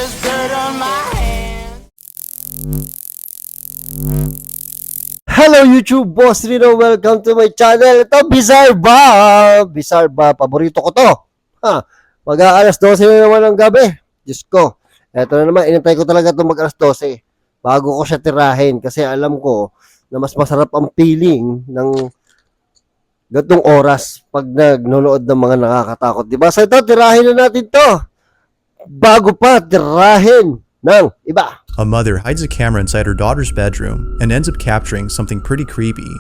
there's dirt on my hands. Hello YouTube, Boss Rino. Welcome to my channel. Ito, BIZZAREBUB. BIZZAREBUB, paborito ko to. Mag-aalas 12 na naman ng gabi. Diyos ko. Ito na naman, inintay ko talaga ito mag-alas 12 bago ko siya tirahin. Kasi alam ko na mas masarap ang feeling ng gatong oras pag nagnunood ng mga nakakatakot. Diba? So ito, tirahin na natin to. Bago pa tirahin ng iba. A mother hides a camera inside her daughter's bedroom and ends up capturing something pretty creepy.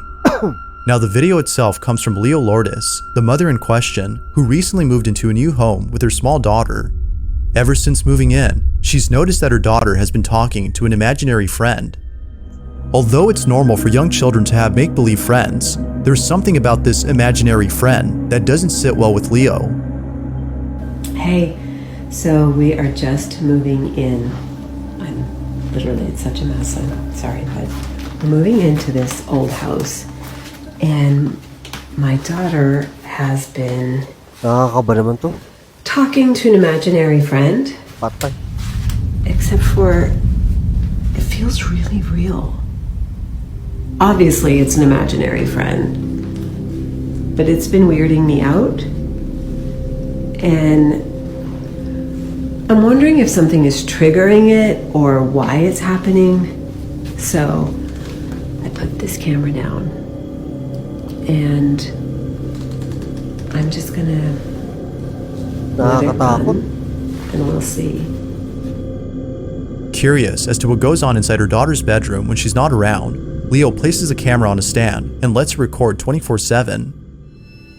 Now the video itself comes from Leo Lourdes, the mother in question, who recently moved into a new home with her small daughter. Ever since moving in, she's noticed that her daughter has been talking to an imaginary friend. Although it's normal for young children to have make-believe friends, there's something about this imaginary friend that doesn't sit well with Leo. Hey, so we are just moving in. Literally, it's such a mess. I'm sorry, but we're moving into this old house, and my daughter has been Nakakaba naman to. talking to an imaginary friend, Patay. except for it feels really real. Obviously, it's an imaginary friend, but it's been weirding me out, and I'm wondering if something is triggering it or why it's happening. So I put this camera down and I'm just gonna let it run and we'll see. Curious as to what goes on inside her daughter's bedroom when she's not around, Leo places a camera on a stand and lets her record 24/7.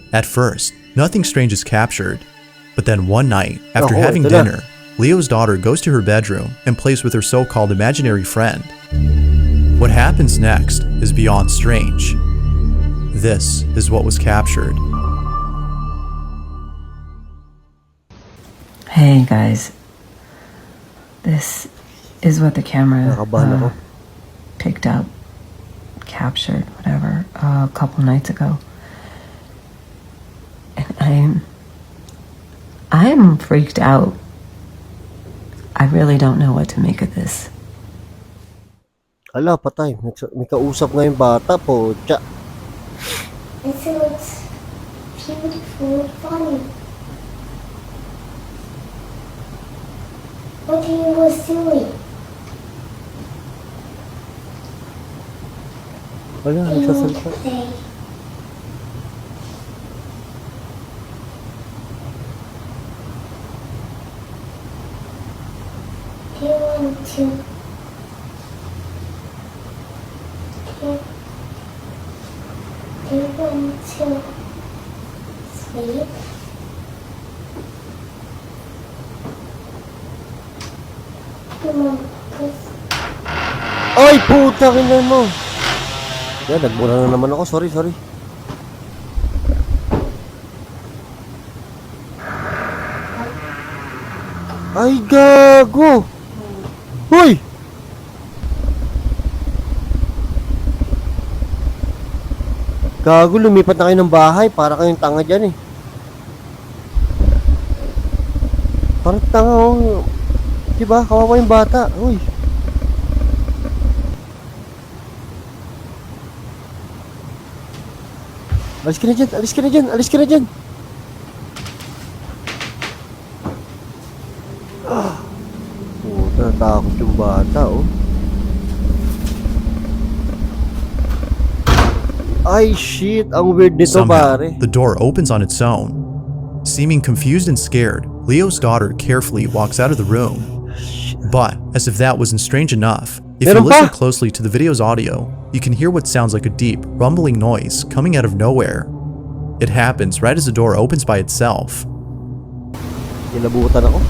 At first, nothing strange is captured, but then one night, after having dinner, Leo's daughter goes to her bedroom and plays with her so-called imaginary friend. What happens next is beyond strange. This is what was captured. Hey guys, this is what the camera picked up, captured, whatever, a couple nights ago. And I'm freaked out. I really don't know what to make of this. Ala, patay. May kausap nga yung bata po. Tsa. And so it's beautiful and funny. What are you guys doing? Wala, Do you want to nagsasalita. play? Do you want to? Do you want to sleep? Come on, please. Ay, puta kina mo. Yan, nagmura na naman ako. Sorry. Ay, gago. Hoy! Gago, lumipat na kayo ng bahay. Para kayong tanga dyan eh. Parang tanga oh. Diba? Kawawa yung bata. Uy. Alis ka na dyan. Puta, natakot yung bata oh. Ay shit, ang weird nito pare. The door opens on its own. Seeming confused and scared, Leo's daughter carefully walks out of the room. But, as if that wasn't strange enough, if you listen closely to the video's audio, you can hear what sounds like a deep, rumbling noise coming out of nowhere. It happens right as the door opens by itself. Nilabutan ako.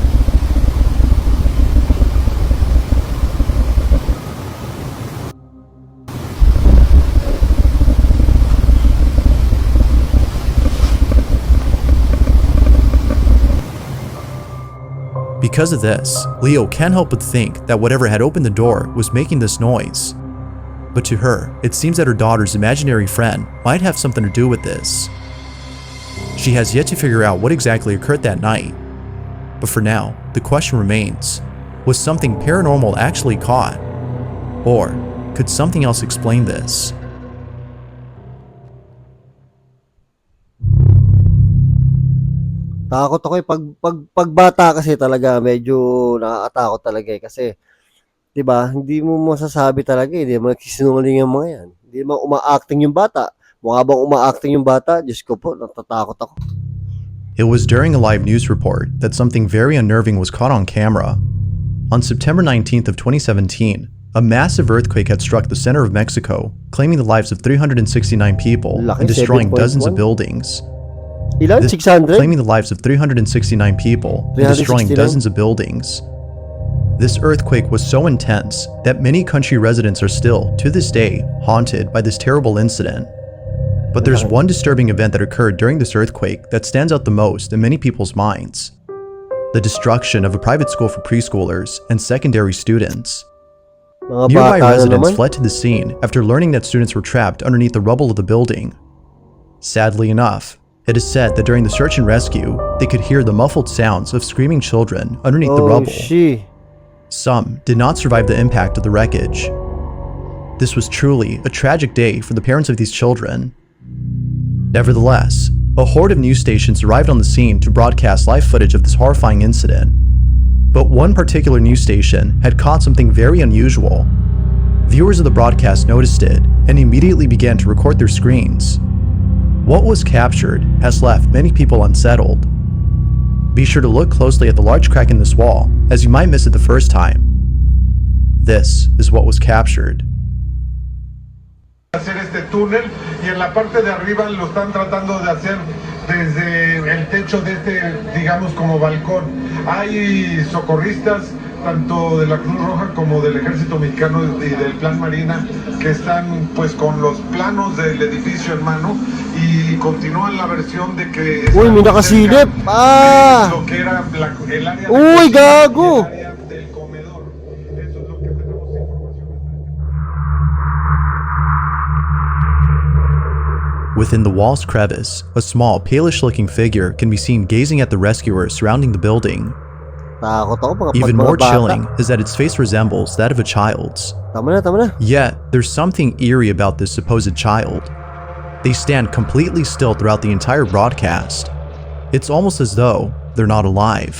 Because of this, Leo can't help but think that whatever had opened the door was making this noise. But to her, it seems that her daughter's imaginary friend might have something to do with this. She has yet to figure out what exactly occurred that night. But for now, the question remains, Was something paranormal actually caught? Or could something else explain this? Takot ako eh. Pag bata kasi talaga, medyo nakakatakot talaga eh. Kasi, di ba, hindi mo masasabi talaga eh. Hindi mo nagsisinungaling yung mga yan. Hindi mo uma-acting yung bata. Mukha bang uma-acting yung bata? Diyos ko po, natatakot ako. It was during a live news report that something very unnerving was caught on camera. On September 19th of 2017, a massive earthquake had struck the center of Mexico, claiming the lives of 369 people Laki, and destroying 7.1. dozens of buildings. Ilan? 600? Claiming the lives of 369 people and destroying 369? dozens of buildings. This earthquake was so intense that many country residents are still, to this day, haunted by this terrible incident. But there's one disturbing event that occurred during this earthquake that stands out the most in many people's minds. The destruction of a private school for preschoolers and secondary students. Mga Nearby bata na residents naman. fled to the scene after learning that students were trapped underneath the rubble of the building. Sadly enough, it is said that during the search and rescue, they could hear the muffled sounds of screaming children underneath the Oh, rubble. she. Some did not survive the impact of the wreckage. This was truly a tragic day for the parents of these children. Nevertheless, a horde of news stations arrived on the scene to broadcast live footage of this horrifying incident. But one particular news station had caught something very unusual. Viewers of the broadcast noticed it and immediately began to record their screens. What was captured has left many people unsettled. Be sure to look closely at the large crack in this wall, as you might miss it the first time. This is what was captured. Hacer este túnel y en la parte de arriba lo están tratando de hacer desde el techo de este, digamos, como balcón. Hay socorristas tanto de la Cruz Roja como del Ejército Mexicano y del Plan Marina que están pues con los planos del edificio en mano y continúan la versión de que Uy, may nakasilip! Ah! lo que era el área de Uy, gago! el área del comedor. Eso es lo que tenemos información. Within the wall's crevice, a small, palish-looking figure can be seen gazing at the rescuers surrounding the building. Takot ako mga Even mga more bata. chilling is that its face resembles that of a child's. Tama na. Yet, there's something eerie about this supposed child. They stand completely still throughout the entire broadcast. It's almost as though they're not alive.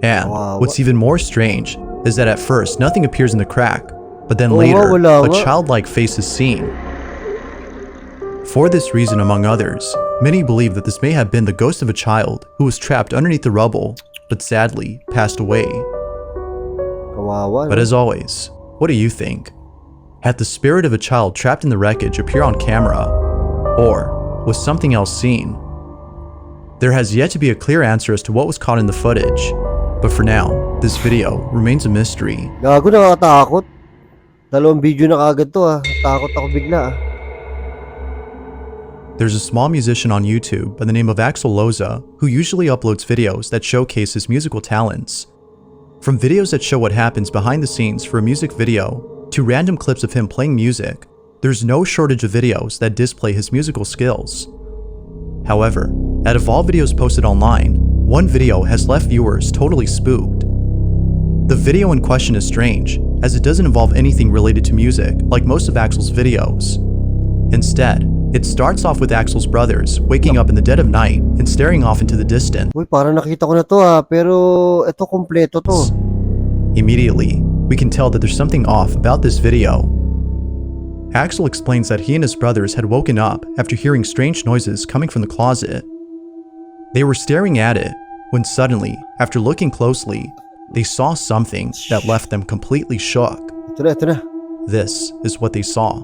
And Wow, what's even more strange is that at first nothing appears in the crack, but then Oo, later wala a nga. childlike face is seen. For this reason, among others, many believe that this may have been the ghost of a child who was trapped underneath the rubble, but sadly passed away. Kawawa. But as always, what do you think? Had the spirit of a child trapped in the wreckage appear on camera? Or was something else seen? There has yet to be a clear answer as to what was caught in the footage, but for now, this video remains a mystery. Gago, nakakatakot. Dalawang video na kagad to ah. Takot ako bigla ah. There's a small musician on YouTube by the name of Axel Loza who usually uploads videos that showcase his musical talents. From videos that show what happens behind the scenes for a music video to random clips of him playing music, there's no shortage of videos that display his musical skills. However, out of all videos posted online, one video has left viewers totally spooked. The video in question is strange, as it doesn't involve anything related to music like most of Axel's videos. Instead, it starts off with Axel's brothers waking up in the dead of night and staring off into the distance. Uy, parang nakita ko na to ah. Pero ito kompleto to. Immediately, we can tell that there's something off about this video. Axel explains that he and his brothers had woken up after hearing strange noises coming from the closet. They were staring at it when suddenly, after looking closely, they saw something that left them completely shook. Ito na. This is what they saw.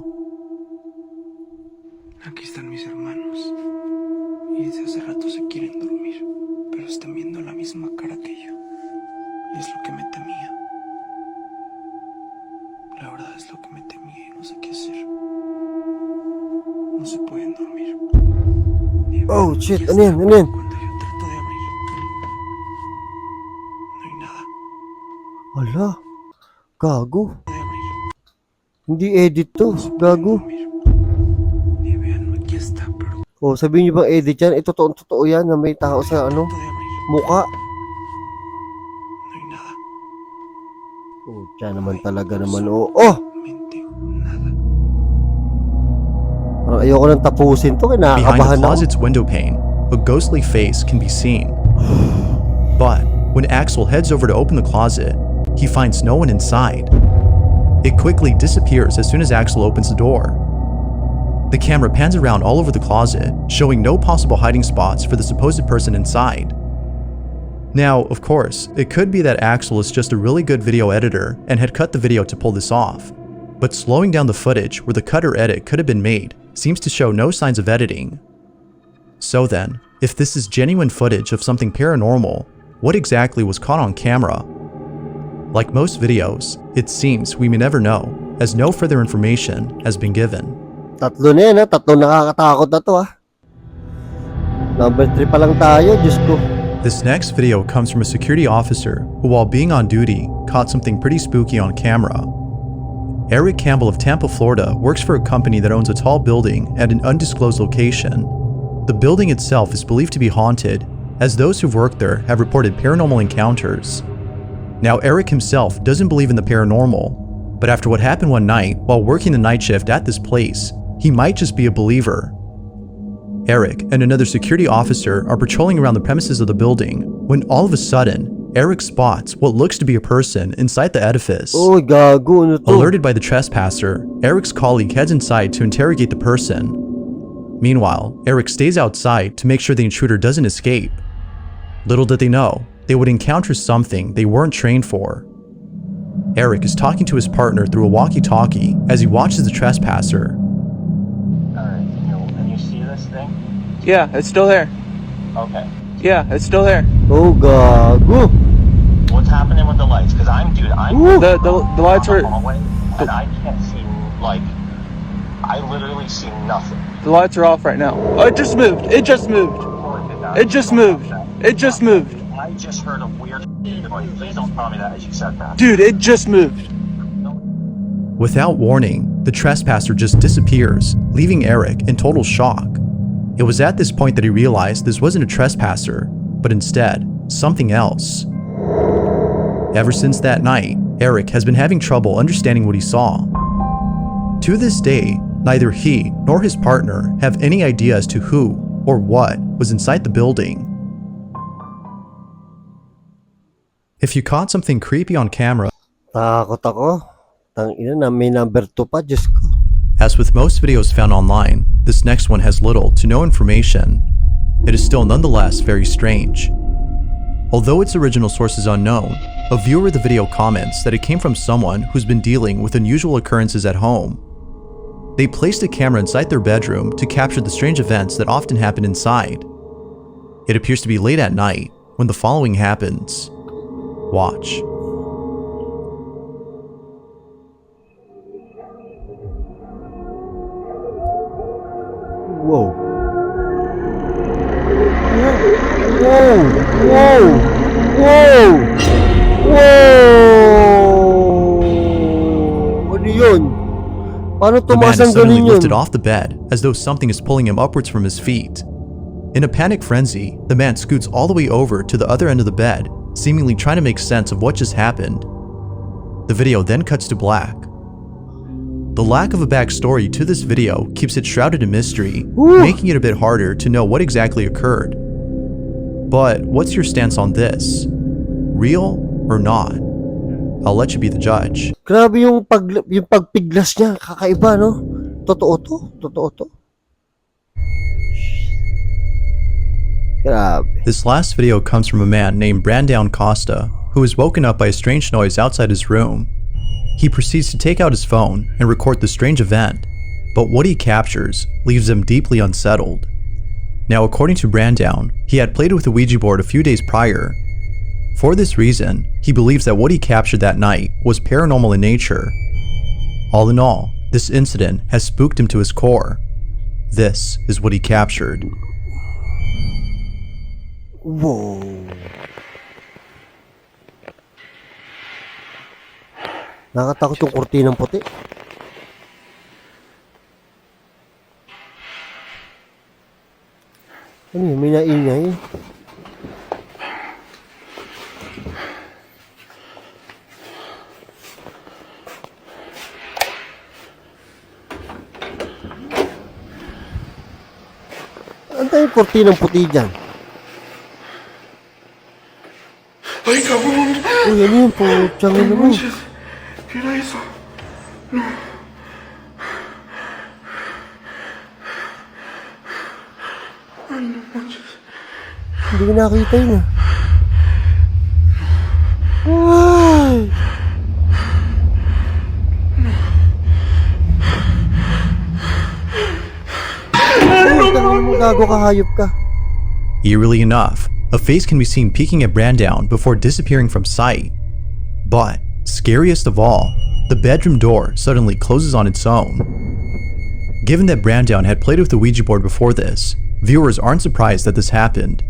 Aquí están mis hermanos y desde hace rato se quieren dormir, pero están viendo la misma cara que yo y es lo que me temía. La verdad es lo que me temía y no sé qué hacer. No se pueden dormir. Ni Oh, ven, shit. aquí Ano yan? está, Ano yan? cuando yo trato de abrir, no hay nada Hala. Gago. de abrir. Hindi edit to. No se pueden Gago. dormir. Ni vean, aquí está, pero Oh, sabihin niyo bang edit yan? Ito totoo yan na may tao sa ano, trato de abrir, muka. no hay nada. Pucha naman talaga naman. Oh, oh! Nada. Parang ayoko nang tapusin to. Behind the Kinakabahan ako. closet's window pane, a ghostly face can be seen. But when Axel heads over to open the closet, he finds no one inside. It quickly disappears as soon as Axel opens the door. The camera pans around all over the closet, showing no possible hiding spots for the supposed person inside. Now, of course, it could be that Axel is just a really good video editor and had cut the video to pull this off. But slowing down the footage where the cut or edit could have been made seems to show no signs of editing. So then, if this is genuine footage of something paranormal, what exactly was caught on camera? Like most videos, it seems we may never know, as no further information has been given. Tatlo na yan, ha? Tatlo nakakatakot na to, ha? Number 3 pa lang tayo, Diyos ko. This next video comes from a security officer who, while being on duty, caught something pretty spooky on camera. Eric Campbell of Tampa, Florida works for a company that owns a tall building at an undisclosed location. The building itself is believed to be haunted, as those who've worked there have reported paranormal encounters. Now, Eric himself doesn't believe in the paranormal, but after what happened one night while working the night shift at this place, he might just be a believer. Eric and another security officer are patrolling around the premises of the building when all of a sudden, Eric spots what looks to be a person inside the edifice. Oh, gago, ano to? Alerted by the trespasser, Eric's colleague heads inside to interrogate the person. Meanwhile, Eric stays outside to make sure the intruder doesn't escape. Little did they know, they would encounter something they weren't trained for. Eric is talking to his partner through a walkie-talkie as he watches the trespasser. Alright, can you see this thing? Yeah, it's still there. Okay. Yeah, it's still there. Oh, gago. What's happening with the lights? Because I'm The lights on are the hallway, and I can't see, like, I literally see nothing. the lights are off right now. Oh, it just moved. It just moved. It just moved. It just moved. I just heard a weird noise. Please don't tell me that as you said that. Dude, it just moved. Without warning, the trespasser just disappears, leaving Eric in total shock. It was at this point that he realized this wasn't a trespasser, but instead, something else. Ever since that night, Eric has been having trouble understanding what he saw. To this day, neither he nor his partner have any idea as to who or what was inside the building. If you caught something creepy on camera, Takot ako. Tangina na, may number 2 pa, Diyos ko. as with most videos found online, this next one has little to no information. It is still nonetheless very strange. Although its original source is unknown, a viewer of the video comments that it came from someone who's been dealing with unusual occurrences at home. They placed a camera inside their bedroom to capture the strange events that often happen inside. It appears to be late at night when the following happens. Watch. Whoa. Whoa! Whoa! Whoa! Whoa! Ano yun? Paano The man tumaas is ang suddenly ganun yun? lifted off the bed as though something is pulling him upwards from his feet. In a panic frenzy, the man scoots all the way over to the other end of the bed, seemingly trying to make sense of what just happened. The video then cuts to black. The lack of a backstory to this video keeps it shrouded in mystery, making it a bit harder to know what exactly occurred. But what's your stance on this? Real or not? I'll let you be the judge. Grabe yung pagpiglas niya, kakaiba, no? Totoo to? Totoo to? Grabe. This last video comes from a man named Brandon Costa, who was woken up by a strange noise outside his room. He proceeds to take out his phone and record the strange event, but what he captures leaves him deeply unsettled. Now, according to Brandon, he had played with a Ouija board a few days prior. For this reason, he believes that what he captured that night was paranormal in nature. All in all, this incident has spooked him to his core. This is what he captured. Whoa. Nakatakot yung kurtinang puti. Ano yun? May naingay. yung kortinang puti dyan? Ay, cabrón. Uy, ano yun po? Tiyangin No mo. manches. ¿Qué era eso? No. Ay, no manches. Hindi ko nakita yun ah. Ay! Tangin mo, gago ka, hayop ka. Eerily enough, a face can be seen peeking at Brandown before disappearing from sight. But, scariest of all, the bedroom door suddenly closes on its own. Given that Brandown had played with the Ouija board before this, viewers aren't surprised that this happened.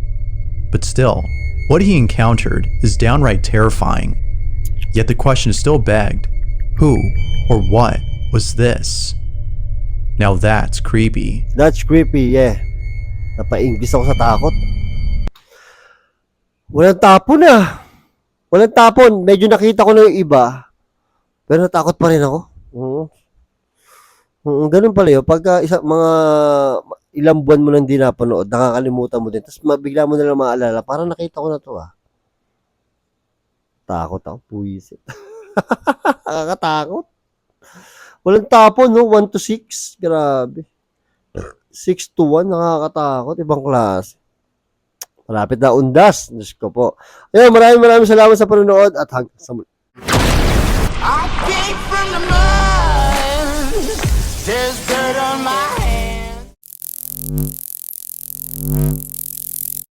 But still, what he encountered is downright terrifying. Yet the question is still begged, who or what was this? Now that's creepy. That's creepy, yeah. Napa-English ako sa takot. Walang tapon ah. Walang tapon. Medyo nakita ko na yung iba. Pero natakot pa rin ako. Ganun pala yun. Pagka mga ilang buwan mo nang di napanood, nakakalimutan mo din. Tapos bigla mo na lang maalala. Parang nakita ko na to ah. Takot ako. Puwisit. Nakakatakot. Walang tapon, no? 1 to 6. Grabe. 6 to 1. Nakakatakot. Ibang klase. Malapit na Undas. Diyos ko po. Ayun, maraming salamat sa panonood at hanggang sa muli. I came from the mud. There's dirt on my hands.